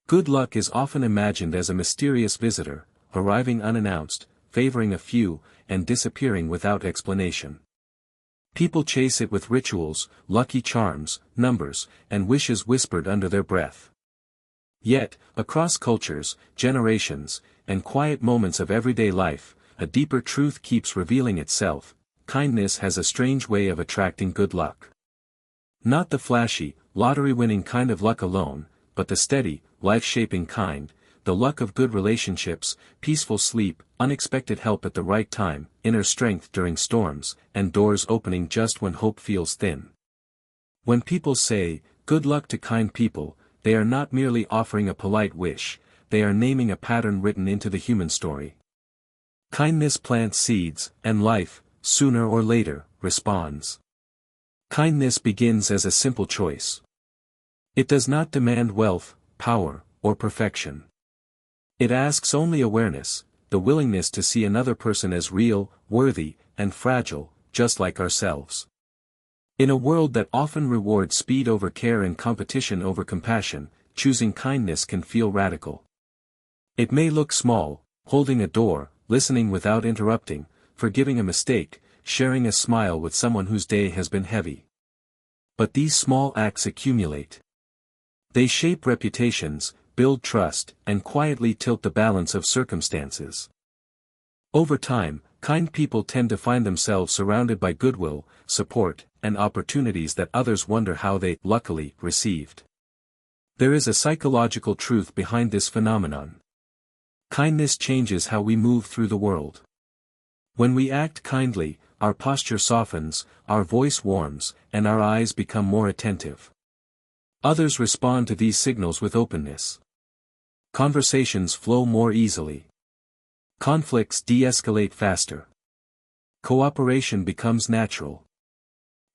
Good luck is often imagined as a mysterious visitor, arriving unannounced, favoring a few, and disappearing without explanation. People chase it with rituals, lucky charms, numbers, and wishes whispered under their breath. Yet, across cultures, generations, and quiet moments of everyday life, a deeper truth keeps revealing itself: kindness has a strange way of attracting good luck. Not the flashy, lottery-winning kind of luck alone, but the steady, life-shaping kind, the luck of good relationships, peaceful sleep, unexpected help at the right time, inner strength during storms, and doors opening just when hope feels thin. When people say, "good luck to kind people," they are not merely offering a polite wish, they are naming a pattern written into the human story. Kindness plants seeds, and life, sooner or later, responds. Kindness begins as a simple choice. It does not demand wealth, power, or perfection. It asks only awareness, the willingness to see another person as real, worthy, and fragile, just like ourselves. In a world that often rewards speed over care and competition over compassion, choosing kindness can feel radical. It may look small: holding a door, listening without interrupting, forgiving a mistake, sharing a smile with someone whose day has been heavy. But these small acts accumulate. They shape reputations, build trust, and quietly tilt the balance of circumstances. Over time, kind people tend to find themselves surrounded by goodwill, support, and opportunities that others wonder how they, luckily, received. There is a psychological truth behind this phenomenon. Kindness changes how we move through the world. When we act kindly, our posture softens, our voice warms, and our eyes become more attentive. Others respond to these signals with openness. Conversations flow more easily. Conflicts de-escalate faster. Cooperation becomes natural.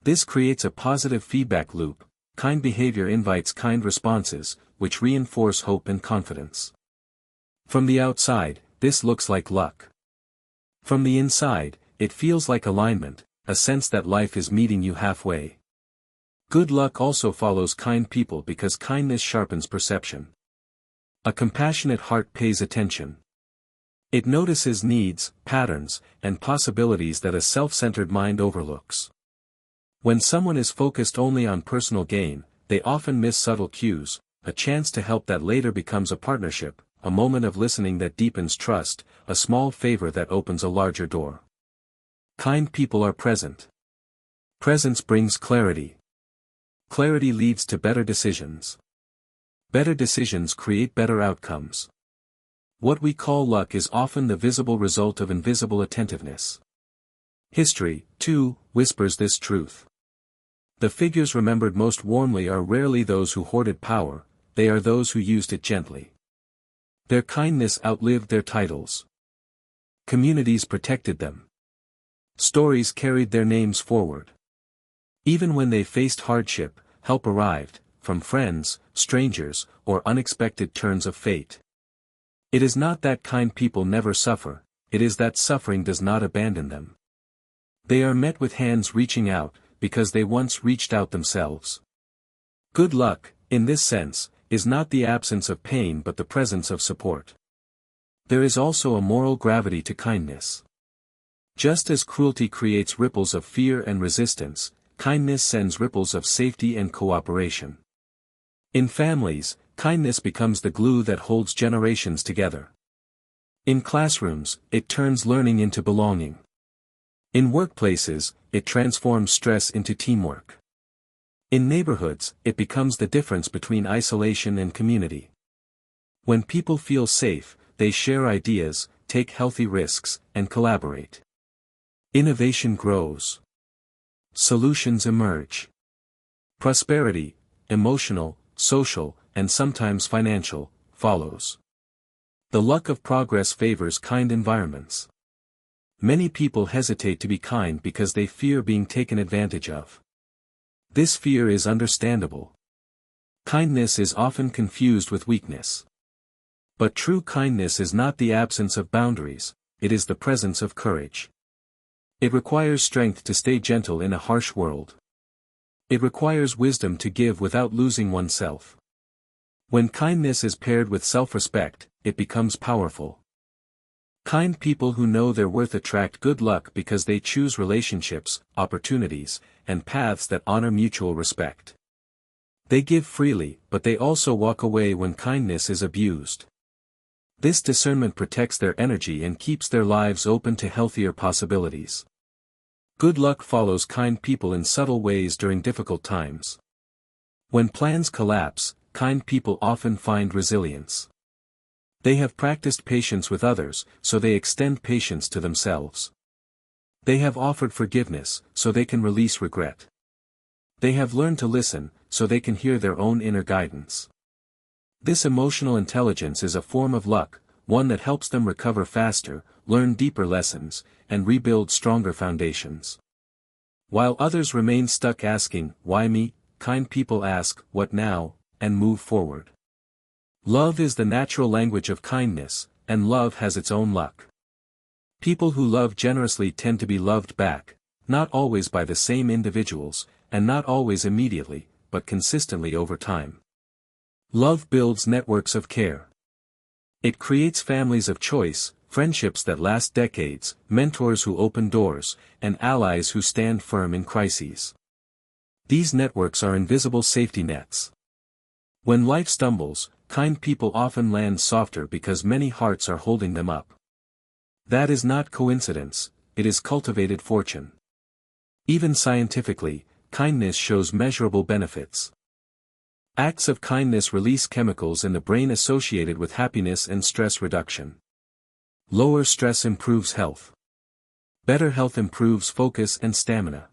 This creates a positive feedback loop. Kind behavior invites kind responses, which reinforce hope and confidence. From the outside, this looks like luck. From the inside, it feels like alignment, a sense that life is meeting you halfway. Good luck also follows kind people because kindness sharpens perception. A compassionate heart pays attention. It notices needs, patterns, and possibilities that a self-centered mind overlooks. When someone is focused only on personal gain, they often miss subtle cues: a chance to help that later becomes a partnership, a moment of listening that deepens trust, a small favor that opens a larger door. Kind people are present. Presence brings clarity. Clarity leads to better decisions. Better decisions create better outcomes. What we call luck is often the visible result of invisible attentiveness. History, too, whispers this truth. The figures remembered most warmly are rarely those who hoarded power, they are those who used it gently. Their kindness outlived their titles. Communities protected them. Stories carried their names forward. Even when they faced hardship, help arrived, from friends, strangers, or unexpected turns of fate. It is not that kind people never suffer, it is that suffering does not abandon them. They are met with hands reaching out, because they once reached out themselves. Good luck, in this sense, is not the absence of pain but the presence of support. There is also a moral gravity to kindness. Just as cruelty creates ripples of fear and resistance, kindness sends ripples of safety and cooperation. In families, kindness becomes the glue that holds generations together. In classrooms, it turns learning into belonging. In workplaces, it transforms stress into teamwork. In neighborhoods, it becomes the difference between isolation and community. When people feel safe, they share ideas, take healthy risks, and collaborate. Innovation grows. Solutions emerge. Prosperity, emotional, social, and sometimes financial, follows. The luck of progress favors kind environments. Many people hesitate to be kind because they fear being taken advantage of. This fear is understandable. Kindness is often confused with weakness. But true kindness is not the absence of boundaries, it is the presence of courage. It requires strength to stay gentle in a harsh world. It requires wisdom to give without losing oneself. When kindness is paired with self-respect, it becomes powerful. Kind people who know their worth attract good luck because they choose relationships, opportunities, and paths that honor mutual respect. They give freely, but they also walk away when kindness is abused. This discernment protects their energy and keeps their lives open to healthier possibilities. Good luck follows kind people in subtle ways during difficult times. When plans collapse, kind people often find resilience. They have practiced patience with others, so they extend patience to themselves. They have offered forgiveness, so they can release regret. They have learned to listen, so they can hear their own inner guidance. This emotional intelligence is a form of luck, one that helps them recover faster, learn deeper lessons, and rebuild stronger foundations. While others remain stuck asking, "Why me?" kind people ask, "What now?" and move forward. Love is the natural language of kindness, and love has its own luck. People who love generously tend to be loved back, not always by the same individuals, and not always immediately, but consistently over time. Love builds networks of care. It creates families of choice, friendships that last decades, mentors who open doors, and allies who stand firm in crises. These networks are invisible safety nets. When life stumbles, kind people often land softer because many hearts are holding them up. That is not coincidence, it is cultivated fortune. Even scientifically, kindness shows measurable benefits. Acts of kindness release chemicals in the brain associated with happiness and stress reduction. Lower stress improves health. Better health improves focus and stamina.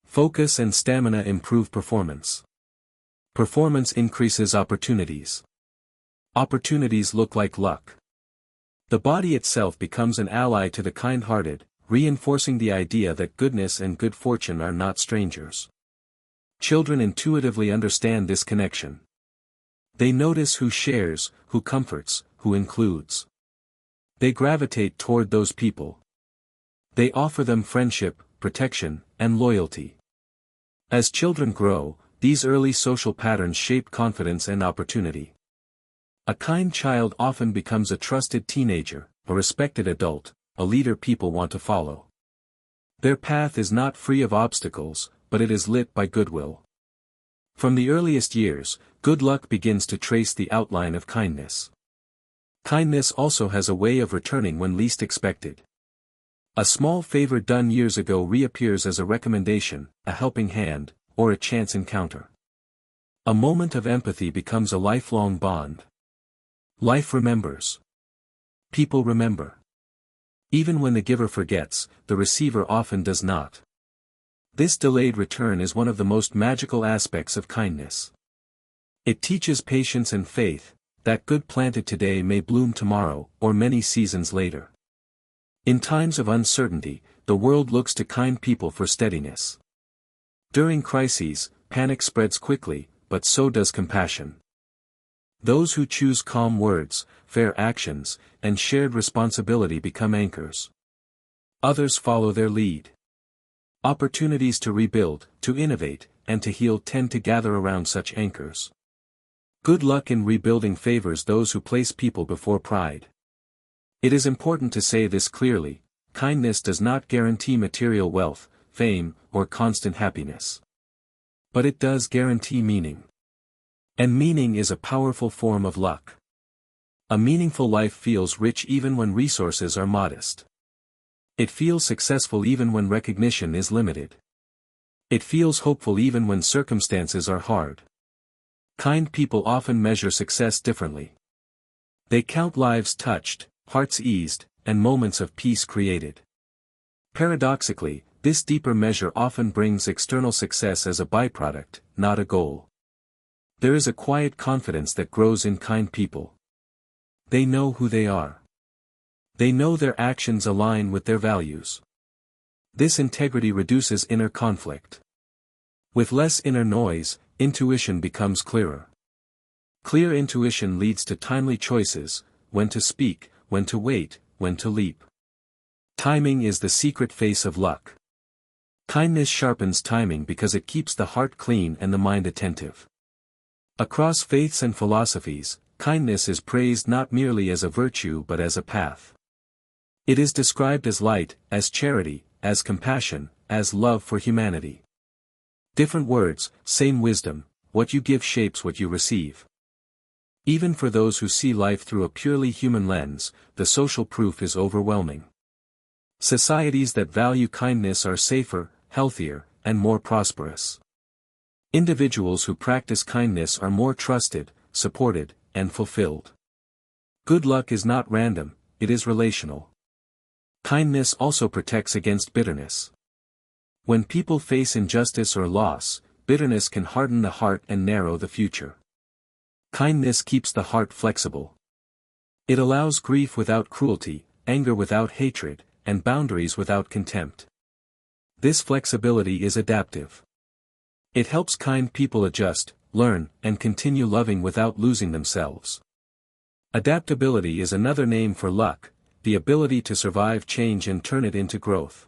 Focus and stamina improve performance. Performance increases opportunities. Opportunities look like luck. The body itself becomes an ally to the kind-hearted, reinforcing the idea that goodness and good fortune are not strangers. Children intuitively understand this connection. They notice who shares, who comforts, who includes. They gravitate toward those people. They offer them friendship, protection, and loyalty. As children grow, these early social patterns shape confidence and opportunity. A kind child often becomes a trusted teenager, a respected adult, a leader people want to follow. Their path is not free of obstacles, but it is lit by goodwill. From the earliest years, good luck begins to trace the outline of kindness. Kindness also has a way of returning when least expected. A small favor done years ago reappears as a recommendation, a helping hand, or a chance encounter. A moment of empathy becomes a lifelong bond. Life remembers. People remember. Even when the giver forgets, the receiver often does not. This delayed return is one of the most magical aspects of kindness. It teaches patience and faith, that good planted today may bloom tomorrow, or many seasons later. In times of uncertainty, the world looks to kind people for steadiness. During crises, panic spreads quickly, but so does compassion. Those who choose calm words, fair actions, and shared responsibility become anchors. Others follow their lead. Opportunities to rebuild, to innovate, and to heal tend to gather around such anchors. Good luck in rebuilding favors those who place people before pride. It is important to say this clearly: kindness does not guarantee material wealth, fame, or constant happiness. But it does guarantee meaning. And meaning is a powerful form of luck. A meaningful life feels rich even when resources are modest. It feels successful even when recognition is limited. It feels hopeful even when circumstances are hard. Kind people often measure success differently. They count lives touched, hearts eased, and moments of peace created. Paradoxically, this deeper measure often brings external success as a byproduct, not a goal. There is a quiet confidence that grows in kind people. They know who they are. They know their actions align with their values. This integrity reduces inner conflict. With less inner noise, intuition becomes clearer. Clear intuition leads to timely choices: when to speak, when to wait, when to leap. Timing is the secret face of luck. Kindness sharpens timing because it keeps the heart clean and the mind attentive. Across faiths and philosophies, kindness is praised not merely as a virtue but as a path. It is described as light, as charity, as compassion, as love for humanity. Different words, same wisdom, what you give shapes what you receive. Even for those who see life through a purely human lens, the social proof is overwhelming. Societies that value kindness are safer, healthier, and more prosperous. Individuals who practice kindness are more trusted, supported, and fulfilled. Good luck is not random, it is relational. Kindness also protects against bitterness. When people face injustice or loss, bitterness can harden the heart and narrow the future. Kindness keeps the heart flexible. It allows grief without cruelty, anger without hatred, and boundaries without contempt. This flexibility is adaptive. It helps kind people adjust, learn, and continue loving without losing themselves. Adaptability is another name for luck, the ability to survive change and turn it into growth.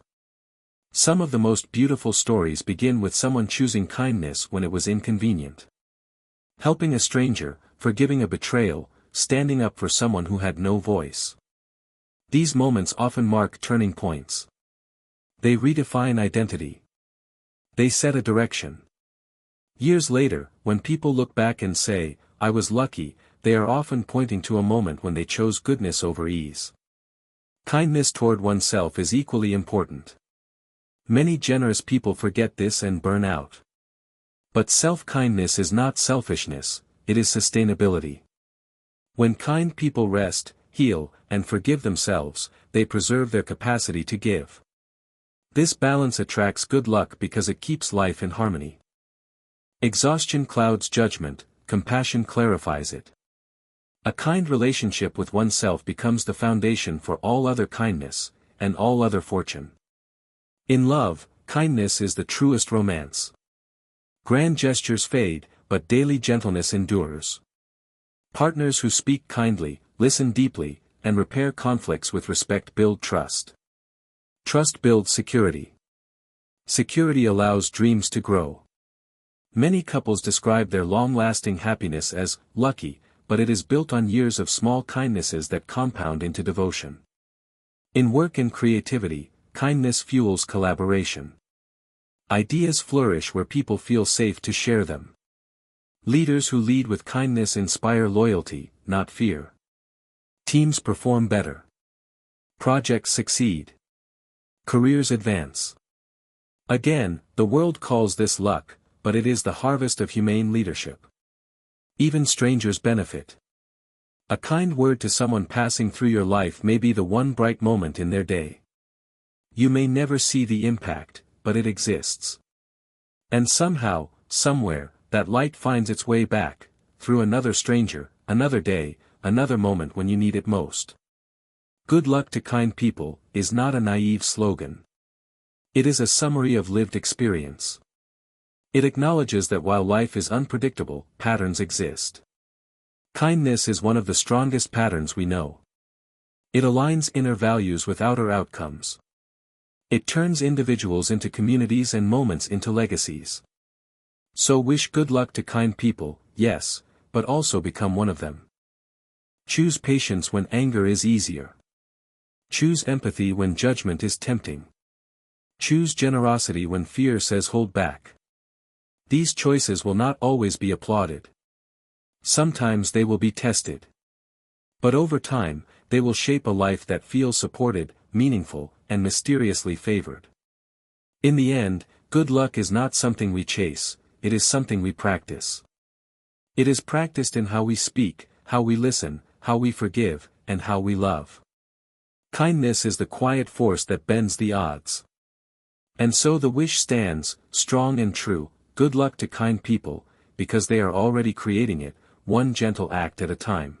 Some of the most beautiful stories begin with someone choosing kindness when it was inconvenient. Helping a stranger, forgiving a betrayal, standing up for someone who had no voice. These moments often mark turning points. They redefine identity. They set a direction. Years later, when people look back and say, "I was lucky," they are often pointing to a moment when they chose goodness over ease. Kindness toward oneself is equally important. Many generous people forget this and burn out. But self-kindness is not selfishness, it is sustainability. When kind people rest, heal, and forgive themselves, they preserve their capacity to give. This balance attracts good luck because it keeps life in harmony. Exhaustion clouds judgment, compassion clarifies it. A kind relationship with oneself becomes the foundation for all other kindness, and all other fortune. In love, kindness is the truest romance. Grand gestures fade, but daily gentleness endures. Partners who speak kindly, listen deeply, and repair conflicts with respect build trust. Trust builds security. Security allows dreams to grow. Many couples describe their long-lasting happiness as lucky, but it is built on years of small kindnesses that compound into devotion. In work and creativity, kindness fuels collaboration. Ideas flourish where people feel safe to share them. Leaders who lead with kindness inspire loyalty, not fear. Teams perform better. Projects succeed. Careers advance. Again, the world calls this luck, but it is the harvest of humane leadership. Even strangers benefit. A kind word to someone passing through your life may be the one bright moment in their day. You may never see the impact, but it exists. And somehow, somewhere, that light finds its way back, through another stranger, another day, another moment when you need it most. Good luck to kind people is not a naive slogan. It is a summary of lived experience. It acknowledges that while life is unpredictable, patterns exist. Kindness is one of the strongest patterns we know. It aligns inner values with outer outcomes. It turns individuals into communities and moments into legacies. So wish good luck to kind people, yes, but also become one of them. Choose patience when anger is easier. Choose empathy when judgment is tempting. Choose generosity when fear says hold back. These choices will not always be applauded. Sometimes they will be tested. But over time, they will shape a life that feels supported, meaningful, and mysteriously favored. In the end, good luck is not something we chase, it is something we practice. It is practiced in how we speak, how we listen, how we forgive, and how we love. Kindness is the quiet force that bends the odds. And so the wish stands, strong and true, good luck to kind people, because they are already creating it, one gentle act at a time.